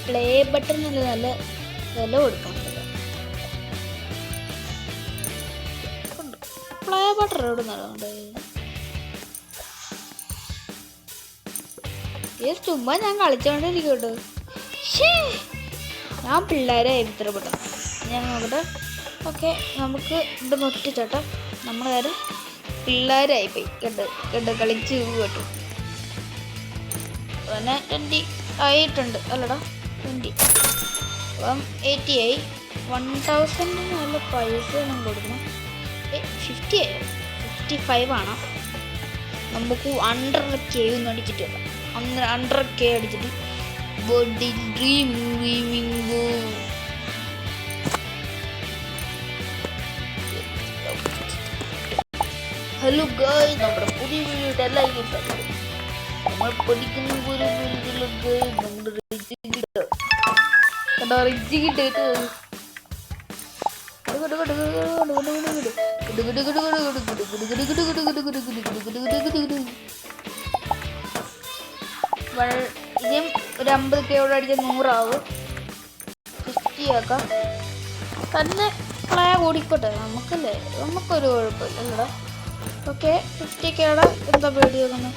പ്ലേ ബട്ടൺ നല്ല വില കൊടുക്കണം. പ്ലേ ബട്ടൺ എവിടെ നിന്നുണ്ട്? ചുമ്മാ ഞാൻ കളിച്ചോണ്ടിരിക്കട്ടോ. ഞാൻ പിള്ളേരെ ഇത്രപ്പെട്ടു. ഞാൻ നോക്കട്ടെ. ഓക്കെ, നമുക്ക് ഇവിടെ നോട്ടിച്ചോട്ടെ. നമ്മൾ നേരെ പിള്ളേരായിപ്പോയി. കണ്ട് കളിച്ച് കേട്ടോ. പിന്നെ 20 ആയിട്ടുണ്ട് അല്ലടാ. 20 അപ്പം 80 ആയി. 1000 നല്ല പൈസ ഒന്നും കൊടുക്കണം. 50 ആയി. 55 ആണ്. നമുക്ക് 100K ഒന്ന് അടിച്ചിട്ട് വരാം. 100K അടിച്ചിട്ട് body dreaming go. Hello guys, നമ്മുടെ പുതിയ വീഡിയോയുടെ എല്ലാവർക്കും സ്വാഗതം. നമ്മൾ പഠിക്കുന്ന പോലെ നമ്മുടെ റിച്ച് കിട്ടും. ഇതും ഒരു 50K അടിച്ചാൽ 100 ആവും. 50 ആക്കാം. തന്നെ പ്ലേ ഓടിക്കോട്ടെ. നമുക്കൊരു കുഴപ്പമില്ലടാ. ഓക്കെ, 50K എന്താ പേടി നോക്കുന്നത്.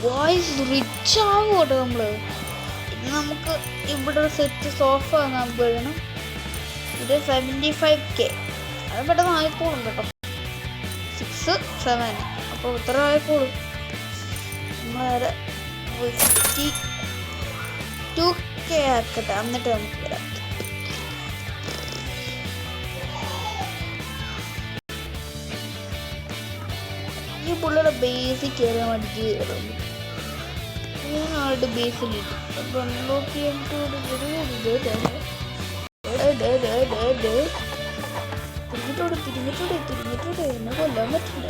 വോയിസ് റിച്ച് ആകും കേട്ടോ. നമ്മള് നമുക്ക് ഇവിടെ സെറ്റ് സോഫ നമുക്ക് വേണം. ഇത് 75K. അത് പെട്ടെന്ന് ആയിക്കോളും കേട്ടോ. 6, 7 അപ്പോൾ ഇത്ര ആയിക്കോളും. നമ്മളേറെ 52K ആക്കട്ടെ. എന്നിട്ട് നമുക്ക് വരാം. ഈ പുള്ളിയുടെ ബേസിക് കയറാൻ വേണ്ടിയിട്ട് കയറും. ഞാനായിട്ട് ബേസിലിട്ടു. അപ്പം അൺലോക്ക് തിരിഞ്ഞിട്ടോടെ എന്നെ കൊല്ലാൻ പറ്റില്ല.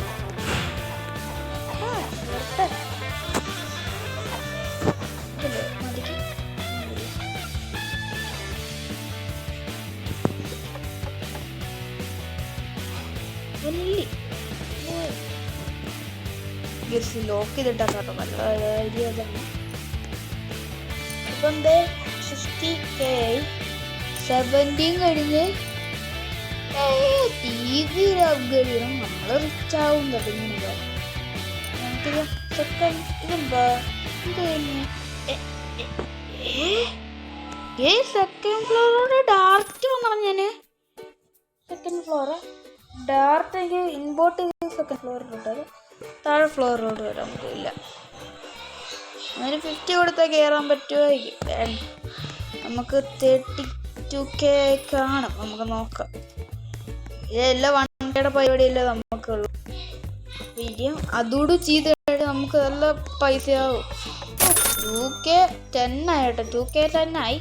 ലോക്ക് ചെയ്തിട്ടാ കേട്ടോ. നല്ല ഐഡിയ തന്നെ. ഇപ്പം 50K 17 കഴിഞ്ഞ് TV അപ്ഗ്രേഡ് ചെയ്യണം. നമ്മൾ റിച്ച് ആവും കേട്ടോ. ഇങ്ങനെ നമുക്കൊരു സെക്കൻഡ് ഇതെന്താ സെക്കൻഡ് ഫ്ലോറോടെ ഡയറക്റ്റ് വന്നു. ഞാൻ സെക്കൻഡ് ഫ്ലോറ് ഡയറക്റ്റ് എനിക്ക് ഇമ്പോർട്ട് ചെയ്ത് സെക്കൻഡ് ഫ്ലോറിലോട്ട് താഴെ ഫ്ലോറിലോട്ട് വരാൻ പറ്റില്ല. അതിന് 50 കൊടുത്താൽ കയറാൻ പറ്റുമായിരിക്കും. നമുക്ക് 32K കാണും. നമുക്ക് നോക്കാം. ഇതെല്ലാം 1K പരിപാടിയല്ലേ നമുക്കുള്ളൂ. പിന്നെ അതുകൂടി ചെയ്ത് നമുക്ക് നല്ല പൈസയാവും. 2K10 ആയിട്ടോ. 2K10 ആയി.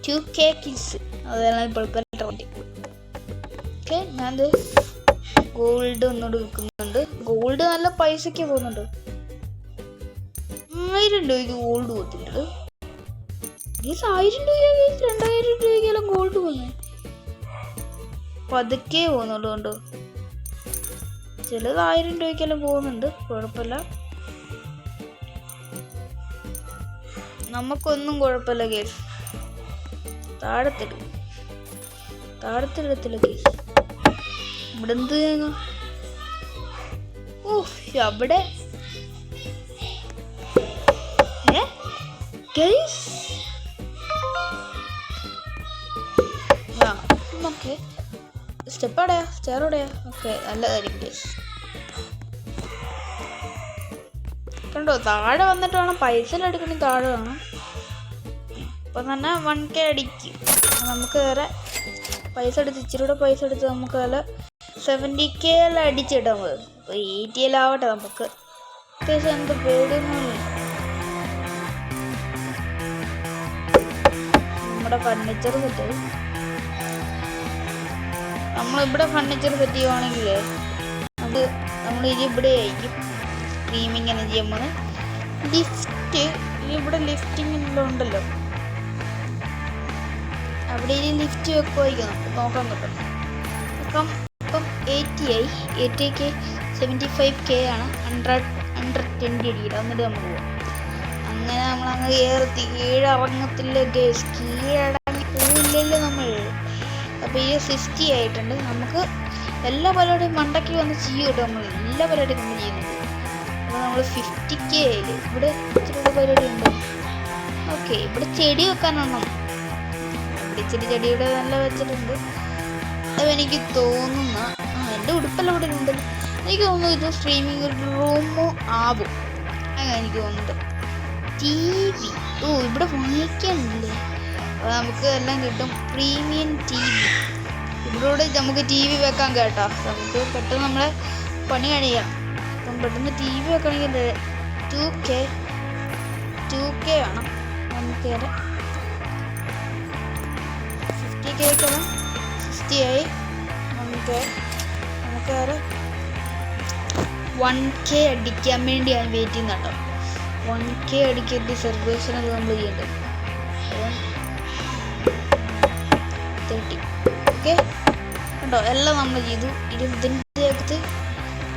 2K കിസ് അതാണ് ഇപ്പോഴത്തെ ട്രെൻഡ്. ഓക്കെ, ഞാൻ ഗോൾഡ് ഒന്നുകൂടി വിൽക്കുന്നുണ്ട്. ഗോൾഡ് നല്ല പൈസക്ക് പോകുന്നുണ്ട്. 1000 രൂപയ്ക്ക് ഗോൾഡ് കൊടുത്തിട്ടുണ്ട്. 1000 രൂപ 2000 രൂപയ്ക്കെല്ലാം ഗോൾഡ് പോകുന്നു. പതുക്കെ പോകുന്നുള്ളൂ. കൊണ്ട് ചിലത് 1000 രൂപയ്ക്കെല്ലാം പോകുന്നുണ്ട്. കുഴപ്പമില്ല, നമുക്കൊന്നും കുഴപ്പമില്ല കേസ്. താഴത്തിടത്തില്ല കേസ്. ഇവിടെ എന്ത് ചെയ്യുന്നു? അവിടെ ഗൈസ് ഓക്കെ സ്റ്റെപ്പ് എവിടെയാ സ്റ്റെയർ എവിടെയാ ഓക്കെ നല്ല കാര്യം ഗൈസ് കണ്ടോ താഴെ വന്നിട്ട് വേണം പൈസ എടുക്കണമെങ്കിൽ താഴെ വേണം അപ്പം തന്നെ 1K അടിക്കും നമുക്ക് വേറെ പൈസ എടുത്ത് ഇച്ചിരി കൂടെ പൈസ എടുത്ത് നമുക്ക് നല്ല 70K അടിച്ചിടാൻ മതി അപ്പോൾ 80 ആവട്ടെ നമുക്ക് അത്യാവശ്യം എന്ത് പേടിയൊന്നുമില്ല നമ്മുടെ ഫർണിച്ചർ സെറ്റ് നമ്മളിവിടെ ഫർണിച്ചർ സെറ്റ് ചെയ്യുവാണെങ്കിൽ അത് നമ്മൾ ഇനി ഇവിടെ ആയിരിക്കും സ്ട്രീമിങ് എന്ന് ചെയ്യുമ്പോൾ ലിഫ്റ്റ് ഇവിടെ ലിഫ്റ്റിംഗ് ഉണ്ടല്ലോ അവിടെ ഇനി ലിഫ്റ്റ് വെക്കുമായിരിക്കും നമുക്ക് നോക്കാൻ കിട്ടും ഇപ്പം 80K 75K ആണ് 120 അടിയില്ല എന്നിട്ട് നമുക്ക് പോകാം അങ്ങനെ നമ്മളങ്ങ് കീഴറങ്ങത്തില്ല ഗേസ് കീഴടങ്ങി പോവില്ലല്ലോ നമ്മൾ അപ്പോൾ ഈ 60 ആയിട്ടുണ്ട് നമുക്ക് എല്ലാ പരിപാടിയും മണ്ടയ്ക്ക് വന്ന് ചെയ്യും കേട്ടോ നമ്മൾ എല്ലാ പരിപാടിയും നമ്മൾ ചെയ്യുന്നത് അപ്പോൾ നമ്മൾ 50K ആയില്ലേ ഇവിടെ ഇച്ചിരി പരിപാടി ഉണ്ട് ഓക്കെ ഇവിടെ ചെടി വെക്കാനാണോ ഇവിടെ ഇച്ചിരി ചെടിയുടെ നല്ല വെച്ചിട്ടുണ്ട് അതെനിക്ക് തോന്നുന്ന എൻ്റെ ഉടുപ്പെല്ലാം ഇവിടെ ഉണ്ട് എനിക്ക് തോന്നുന്നു ഇത് സ്ട്രീമിംഗ് റൂമോ ആവും അങ്ങനെ എനിക്ക് തോന്നുന്നത് TV ഇവിടെ വാങ്ങിക്കാനില്ലേ അപ്പോൾ നമുക്ക് എല്ലാം കിട്ടും പ്രീമിയം TV ഇവിടെ നമുക്ക് TV വെക്കാൻ കേട്ടോ നമുക്ക് പെട്ടെന്ന് നമ്മളെ പണി കഴിയണം അപ്പം പെട്ടെന്ന് TV വെക്കണമെങ്കിൽ 2K വേണം നമുക്ക് 50K വെക്കണം 60 ആയി നമുക്ക് വേറെ 1K അടിക്കാൻ വേണ്ടി ഞാൻ വെയിറ്റ് ചെയ്യുന്നുണ്ടോ 1K അടിക്കേണ്ട സെർവേഷനൊക്കെ നമ്മൾ ചെയ്യേണ്ടത് 30 ഓക്കെ കണ്ടോ എല്ലാം നമ്മൾ ചെയ്തു ഇതിൻ്റെ അകത്ത്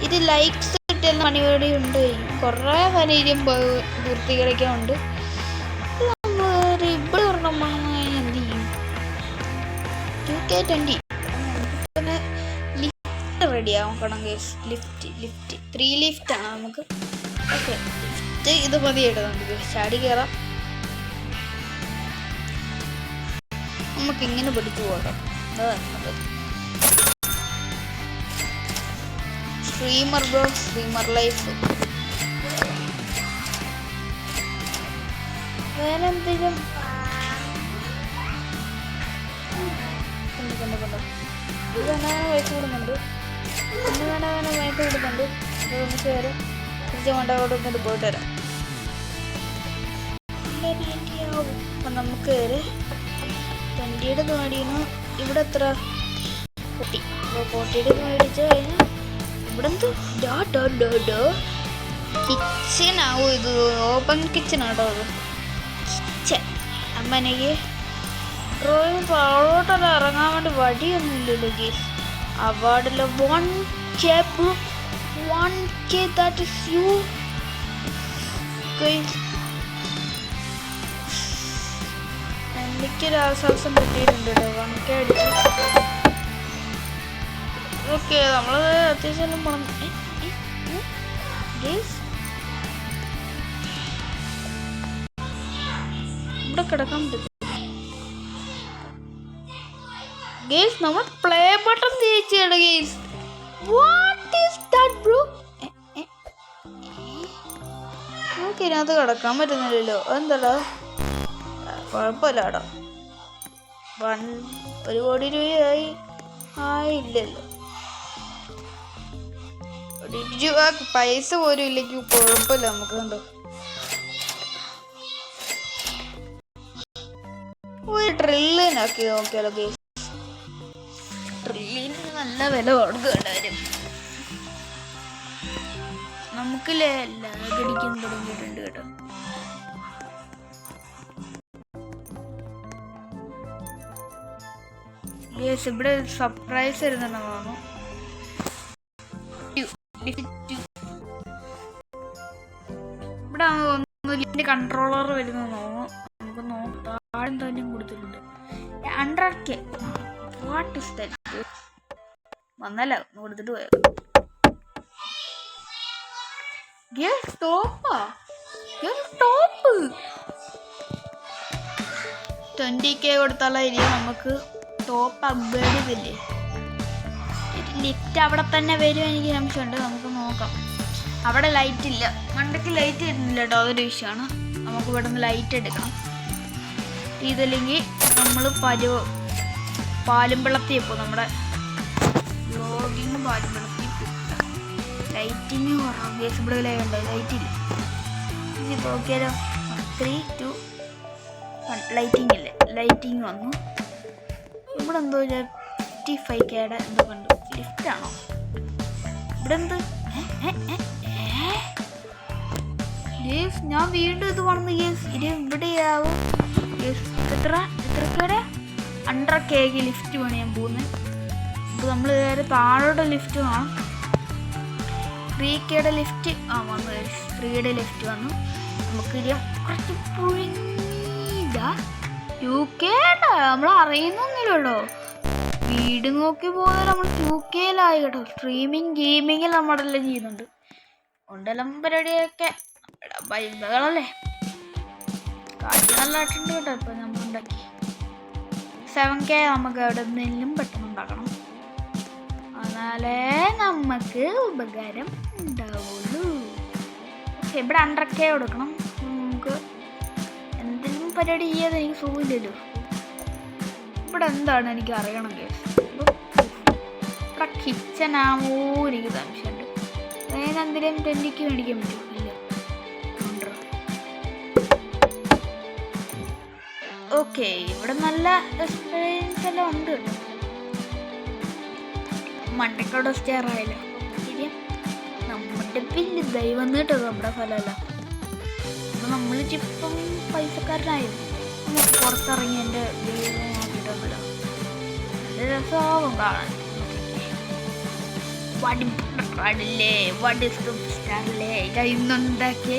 ഇത് ലൈക്സ് കിട്ടിയെല്ലാം പണിപടി ഉണ്ട് കുറേ പനിയും പൂർത്തീകരിക്കാനുണ്ട് നമ്മൾ ഇവിടെ ഒരെണ്ണം എന്ത് ചെയ്യും 2K20 പിന്നെ ലിഫ്റ്റ് റെഡി ആക്കണം ഗൈസ് ലിഫ്റ്റ് 3 ലിഫ്റ്റാണ് നമുക്ക് ഓക്കെ ലിഫ്റ്റ് ഇത് മതി കേട്ടോ നമുക്ക് ചാടി കയറാം നമുക്ക് ഇങ്ങനെ പഠിച്ചു പോകാം സ്ട്രീമർ ബ്രോ സ്ട്രീമർ ലൈഫ് വേറെ എന്തെങ്കിലും ഇത് തന്നെ പൈസ കൊടുക്കുന്നുണ്ട് പിന്നെ വേണം പൈസ കൊടുക്കുന്നുണ്ട് നമുക്ക് വേറെ തിരിച്ച് കൊണ്ടോട്ട് വന്നിട്ട് പോയിട്ട് വരാം അപ്പം നമുക്ക് വേറെ 20യുടെ മേടിക്കുന്നു ഇവിടെ എത്ര 40 അപ്പോൾ 40യുടെ മേടിച്ച് കഴിഞ്ഞാൽ ഇവിടെ എന്തോ കിച്ചനാവും ഇത് ഓപ്പൺ കിച്ചനാട്ടോ അത് കിച്ചൻ അപ്പം എനിക്ക് ഡ്രോയിങ് താഴോട്ടല്ല ഇറങ്ങാൻ വേണ്ടി വടിയൊന്നും ഇല്ലല്ലോ guys അവാർഡില്ല 1K that is you guys എനിക്കൊരു ആശ്വാസം കിട്ടിയിട്ടുണ്ട് കേട്ടോ 1K അടിച്ചു ഓക്കെ നമ്മൾ അത്യാവശ്യം പണം ഇവിടെ കിടക്കാൻ പറ്റും ഗേസ് നമ്മൾ പ്ലേ ബട്ടൺ തേച്ചാണ് guys what is that bro നമുക്ക് ഇതിനകത്ത് കിടക്കാൻ പറ്റുന്നില്ലല്ലോ എന്താടാ കുഴപ്പമില്ലാടോ 1 കോടി രൂപയായി ആയില്ലല്ലോ പൈസ പോലും ഇല്ലെങ്കിൽ കുഴപ്പമില്ല നമുക്ക് കണ്ടോ ഒരു ട്രില്ലിനാക്കി നോക്കിയാലോ ഗേസ് ട്രില്ലിന് നല്ല വില കൊടുക്കേണ്ട വരും നമുക്ക് ലാഗടിക്കാൻ തുടങ്ങിയിട്ടുണ്ട് കേട്ടോ യെസ് ഇവിടെ സർപ്രൈസ് വരുന്നുണ്ടെന്ന് ഇവിടെ ഒന്നുമില്ല കൺട്രോളർ വരുന്നെന്ന് തോന്നുന്നു നമുക്ക് നോക്കാം താഴെ തന്നെ കൊടുത്തിട്ടുണ്ട് 100K വാട്ട് ഇസ് ദാറ്റ് വന്നല്ല കൊടുത്തിട്ട് പോയത് ടോപ്പ് 20K കൊടുത്താലായിരിക്കും നമുക്ക് ടോപ്പ് അപ്ഗ്രേഡ് ചെയ്തില്ലേ. ലിഫ്റ്റ് അവിടെ തന്നെ വരും എനിക്ക് സംശയമുണ്ട്. നമുക്ക് നോക്കാം. അവിടെ ലൈറ്റ് ഇല്ല, മണ്ടയ്ക്ക് ലൈറ്റ് വരുന്നില്ല കേട്ടോ, അതൊരു വിഷയമാണ്. നമുക്ക് ഇവിടെ നിന്ന് ലൈറ്റ് എടുക്കണം. ഇതില്ലെങ്കിൽ നമ്മൾ പാലുംവെള്ളത്തിൽ ഇപ്പോൾ നമ്മുടെ വ്ലോഗിങ് പാലുംവെള്ളത്തിൽ ലൈറ്റിങ് കുറവാണ്. ഗ്യാസ് ഇവിടെ ഉണ്ടോ? ലൈറ്റില്ല. ഇത് നോക്കിയാലോ. 3, 2, 1 ലൈറ്റിംഗ് ഇല്ലേ? ലൈറ്റിങ് വന്നു. ഇവിടെ എന്തോ 55Kയുടെ എന്തോ കണ്ടു. ലിഫ്റ്റാണോ ഇവിടെ? എന്ത് ഞാൻ വീണ്ടും ഇത് വന്നു ഗേസ്. ഇത് ഇവിടെയാവും ഗേസ്. എത്രക്കേടെ 100K ലിഫ്റ്റ് പണിയാൻ പോകുന്നത്. അപ്പോൾ നമ്മൾ നേരെ താഴോട്ട് ലിഫ്റ്റ് കാണും. 3Kയുടെ ലിഫ്റ്റ് വന്നു ഗേസ്. 3യുടെ ലിഫ്റ്റ് വന്നു. നമുക്ക് കുറച്ച് പുഴിഞ്ഞ UK നമ്മൾ അറിയുന്നൊന്നുമില്ലല്ലോ. വീട് നോക്കി പോകുന്നത് നമ്മൾ 2Kയിലായി കേട്ടോ. സ്ട്രീമിങ് ഗെയിമിങ്ങിൽ നമ്മളെല്ലാം ചെയ്യുന്നുണ്ട്. ഉണ്ടെല്ലാം പരിപാടിയൊക്കെ ബൈബിളല്ലേ. കാറ്റ് നല്ല ആയിട്ടുണ്ട് കേട്ടോ. ഇപ്പം നമ്മൾ ഉണ്ടാക്കി 7K നമുക്ക് എവിടെ നിന്നെങ്കിലും പെട്ടെന്ന് ഉണ്ടാക്കണം. എന്നാലേ നമുക്ക് ഉപകാരം ഉണ്ടാവുള്ളൂ. ഇവിടെ 100K കൊടുക്കണം. നമുക്ക് എന്തെങ്കിലും പരിപാടി ചെയ്യാതെ എനിക്ക് സുഖമില്ലല്ലോ. ഇവിടെ എന്താണ് എനിക്ക് അറിയണം കേസ്. ഇവിടെ കിച്ചൺ ആവോ എനിക്ക് സംശയമുണ്ട്. വേറെ എന്തെങ്കിലും 20K മേടിക്കാൻ പറ്റുമോ? ഇല്ല. ഓക്കെ, ഇവിടെ നല്ല എക്സ്പീരിയൻസ് എല്ലാം ഉണ്ട്. മണ്ടക്കോടെ സ്റ്റെയർ ആയല്ലോ. ശരിയാ, നമ്മുടെ പിന്നെ ദൈവം കേട്ടോ നമ്മുടെ ഫലമല്ല. നമ്മൾ ഇപ്പം പൈസക്കാരനായിരുന്നു. നമുക്ക് പുറത്തിറങ്ങി എൻ്റെ വീട് നോക്കിയിട്ടൊന്നുമില്ല. നല്ല രസമാവും കാണാൻ. വടില്ലേ വടിസ്റ്റാറില്ലേ ഇന്നുണ്ടാക്കിയ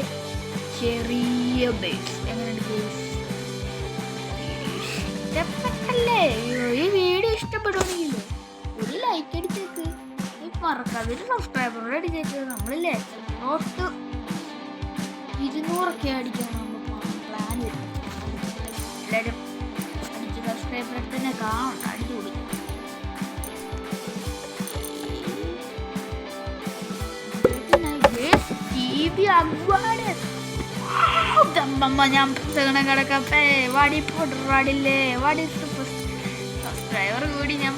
ചെറിയ ബേസ്. എങ്ങനെയുണ്ട് ബേസ്? ഇഷ്ടപ്പെട്ടല്ലേ? ഈ വീഡിയോ ഇഷ്ടപ്പെടുകയാണെങ്കിൽ ഒരു ലൈക്ക് അടിച്ചേക്ക്. മറക്കാതെ ഒരു സബ്സ്ക്രൈബറോട് അടിച്ചേക്ക്. നമ്മളില്ലേ 200K അടിക്കാൻ നമ്മൾ പ്ലാൻ ചെയ്തു. എല്ലാവരും അടിച്ച് സബ്സ്ക്രൈബറെ തന്നെ കാണണം. അടിച്ചു കൊടുക്കും. ഞാൻ പുസ്തകം കിടക്കപ്പേ വടിപ്പോടില്ലേ. വടി സബ്സ്ക്രൈബർ കൂടി ഞാൻ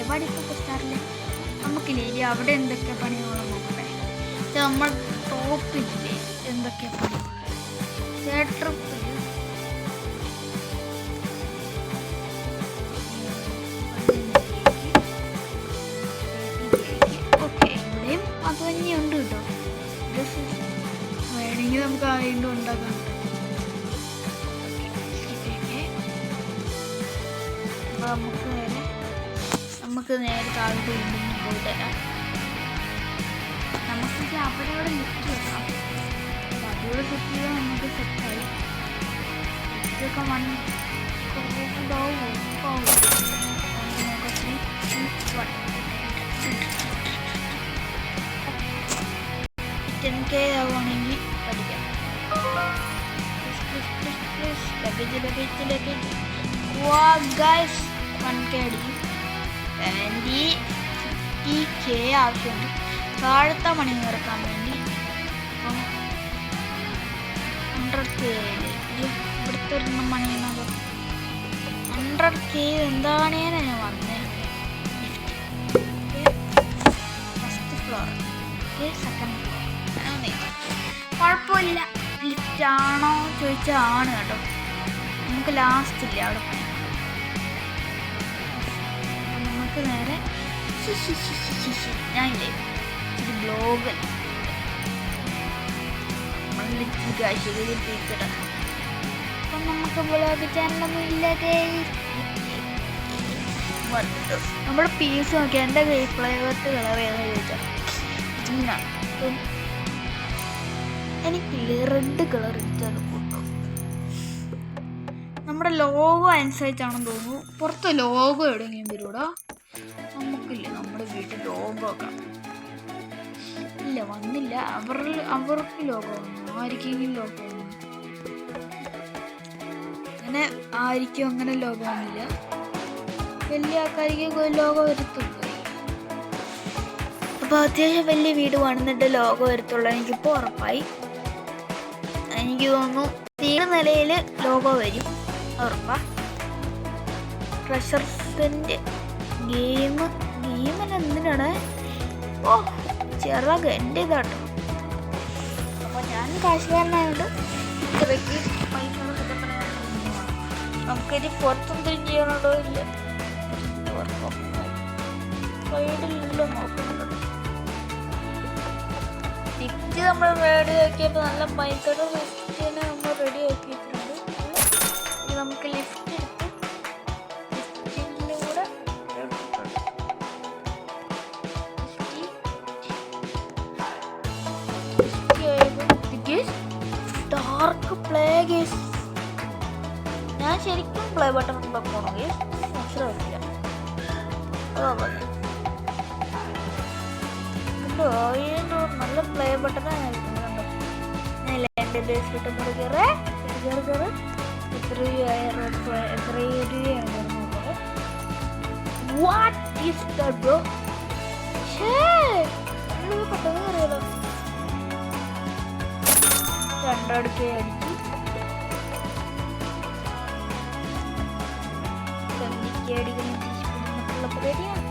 വടിപ്പോസ്റ്റാറില്ലേ. നമുക്കില്ലേ അവിടെ എന്തൊക്കെ പണികളാണ് നോക്കട്ടെ. നമ്മൾ ടോപ്പില്ലേ എന്തൊക്കെ പണികൾ. ട്രിപ്പിൽ ഓക്കെ, ഇവിടെയും അത് തന്നെയുണ്ട് കേട്ടോ. വേണമെങ്കിൽ നമുക്ക് വീണ്ടും ഉണ്ടാക്കാം. നമുക്ക് നേരെ താഴോട്ട് വീണ്ടും പോയിട്ട് തരാം. നമുക്ക് അവിടെ ലിഫ്റ്റ് വെക്കാം. അപ്പം അതുകൂടെ സെറ്റ് ചെയ്താൽ നമുക്ക് സെറ്റായി. ലിഫ്റ്റൊക്കെ $10K ആവുകയാണെങ്കിൽ പഠിക്കാം. ലഗേജ് 1K അടിക്കും. 70K ആവശ്യമുണ്ട് താഴത്തെ പണി നിറക്കാൻ വേണ്ടി. അപ്പം 100K ഇവിടുത്തെ ഒരു പണിയുന്നത് 100K എന്താണ് ഞാൻ വന്നത്. First floor, second floor. കുഴപ്പമില്ല. ലിഫ്റ്റ് ആണോ ചോദിച്ചാൽ ആണ് കേട്ടോ. നമുക്ക് ലാസ്റ്റ് ഇല്ല അവിടെ പണി. നമുക്ക് നേരെ ഞാനില്ലേ ഇത് ബ്ലോഗല്ല ശരിക്കിട്ട. അപ്പം നമുക്ക് ബ്ലോഗ് ചാനലൊന്നും ഇല്ലാതെ നമ്മുടെ പീസ് നോക്കിയാൽ എൻ്റെ ഫ്ലേവറിട്ട് കളർ ഏതാണെന്ന് ചോദിച്ചാൽ ഇങ്ങനെയാണ്. അപ്പം എനിക്കില്ലേ റെഡ് കളർ ഇഷ്ടമാണ് ഫോട്ടോ. നമ്മുടെ ലോഗോ അനുസരിച്ചാണെന്ന് തോന്നുന്നു. പുറത്ത് ലോഗോ എവിടെയെങ്കിലും വരുകൂടാ. നമുക്കില്ലേ നമ്മുടെ വീട്ടിൽ ലോഗോ ഒക്കെ ഇല്ല. വന്നില്ല. അവർക്ക് ലോഗോ വന്നു, ആർക്കെങ്കിലും ലോഗോ വന്നു. അങ്ങനെ ആർക്കും അങ്ങനെ ലോഗോ വന്നില്ല. വലിയ ആൾക്കാർക്ക് ലോഗോ വരത്തുള്ളൂ. അപ്പോൾ അത്യാവശ്യം വലിയ വീട് പണിതിട്ട് ലോഗോ വരത്തുള്ളൂ, എനിക്കിപ്പോൾ ഉറപ്പായി. എനിക്ക് തോന്നുന്നു തീരെ നിലയിൽ ലോഗോ വരും, ഉറപ്പാ. ട്രഷർസിൻ്റെ ഗെയിമിന് എന്തിനാണ്? ഓ ചിറക് എൻ്റെ ഇതാട്ടോ. അപ്പോൾ ഞാൻ കാശുകാരനായതുകൊണ്ട് ഇത്രയ്ക്ക് പൈസ നമുക്കൊരു പുറത്തൊന്നും ചെയ്യണോ ഇല്ല. സൈഡിലെല്ലാം നോക്കുന്നുണ്ട്. ലിഫ്റ്റ് നമ്മൾ റെഡി ആക്കിയപ്പോൾ നല്ല പൈസയുടെ ലിഫ്റ്റിനെ നമ്മൾ റെഡി ആക്കിയിട്ടുണ്ട്. നമുക്ക് ലിഫ്റ്റ് എടുത്ത് ലിഫ്റ്റിലൂടെ ഡാർക്ക് പ്ലേ ഗേസ്. ഞാൻ ശരിക്കും പ്ലേ ബട്ടൺ പോകണോ ഗേസ്? മനസ്സിലാവില്ല. നല്ല പ്ലേ ബട്ടണാണ് എൻ്റെ ബേസിലിട്ട് കയറേ എത്ര രൂപയാണ്. What is that bro? പെട്ടെന്ന് കയറിയല്ലോ. രണ്ടടുക്കേ അടിച്ചു. അടിക്കുന്ന മറ്റുള്ള പരിപാടിയാണ്.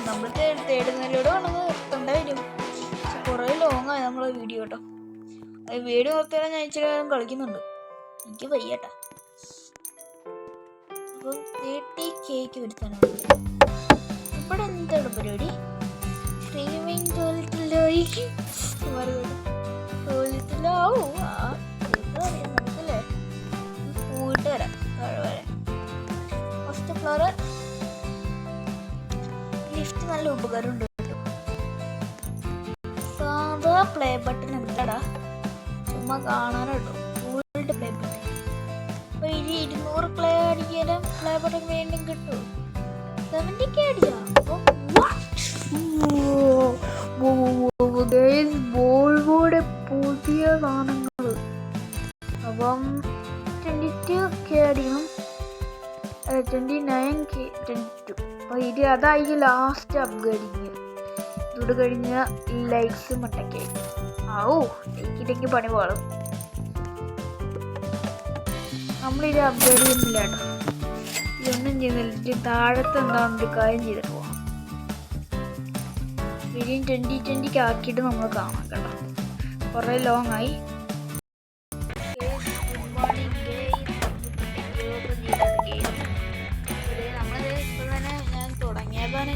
നമ്മൾ തേടുന്നതിലൂടെ വേണമെന്ന് നിർത്തേണ്ട വരും. പക്ഷെ കുറേ ലോങ്ങായി നമ്മളെ വീഡിയോ കേട്ടോ. അത് വീഡിയോ നിർത്തിയാൽ ഞാൻ ഇച്ചിരി നേരം കളിക്കുന്നുണ്ട്, എനിക്ക് വയ്യട്ടാ. അപ്പം 30K വരുത്താനാണ്. ഇവിടെ എന്താണ് പരിപാടി? സ്ട്രീമിങ് ടോയ്ലറ്റിലാവും. നമുക്കല്ലേ പോയിട്ട് വരാം. താഴെ വരാം. ഫസ്റ്റ് ഫ്ലോർ ലിഫ്റ്റ് നല്ല ഉപകാരമുണ്ട് കേട്ടോ. സാധാ പ്ലേ ബട്ടൺ എന്താടാ, ചുമ്മാ കാണാനോട്ടോ. Gold play button. അപ്പോൾ 200 പ്ലേ അടിക്കാനും പ്ലേ ബട്ടൺ വീണ്ടും കിട്ടും. 70K അടിക്കാം. വോൾവോയുടെ പുതിയ സാധനങ്ങൾ. അപ്പം 22K അടിക്കണം. 29K 22. അപ്പോൾ അതായിരിക്കും ലാസ്റ്റ് അപ്ഗ്രേഡിങ്. ഇതോട് കഴിഞ്ഞ ലൈക്സ് മട്ടൊക്കെ ലൈക്കിലേക്ക് പണി പാടും. നമ്മളിത് അപ്ഗ്രേഡ് ചെയ്യുന്നില്ല കേട്ടോ. ഇതൊന്നും ചെയ്യുന്നില്ല. താഴത്തെ എന്താണെന്നൊരു കാര്യം ചെയ്തിട്ട് പോകാം. വീഡിയോ 2020 ആക്കിയിട്ട് നമ്മൾ കാണാം കേട്ടോ. കുറേ ലോങ് ആയി.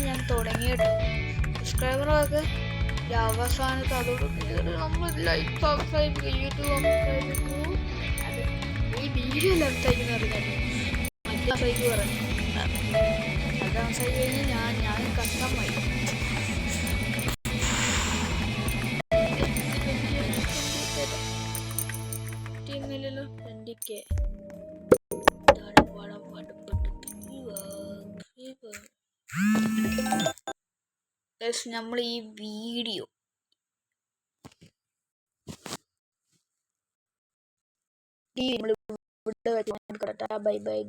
ഞാൻ തുടങ്ങിയിട്ട് സബ്സ്ക്രൈബറൊക്കെ അവസാനത്ത് അതോട് നമ്മൾ ലൈക്ക് സബ്സ്ക്രൈബ് യൂട്യൂബ് സബ്സ്ക്രൈബ് അത് ഈ വീഡിയോ ലെഫ്റ്റായിരിക്കും അറിയാം. മറ്റേ സൈക്ക് പറഞ്ഞു അതാണ് സൈഡ് കഴിഞ്ഞ് ഞാൻ കഷ്ടമായി. ടീമിലല്ലോ 20K. നമ്മൾ ഈ വീഡിയോ ബൈ ബൈ.